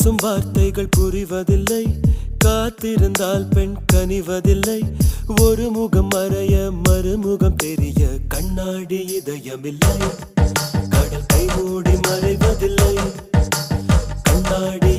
பேசும் வார்த்தைகள் புரிவதில்லை, காத்திருந்தால் பெண் கனிவதில்லை. ஒரு முகம் மறைய மறுமுகம் தெரிய கண்ணாடி இதயமில்லை. கடல் கை மூடி மறைவதில்லை, கண்ணாடி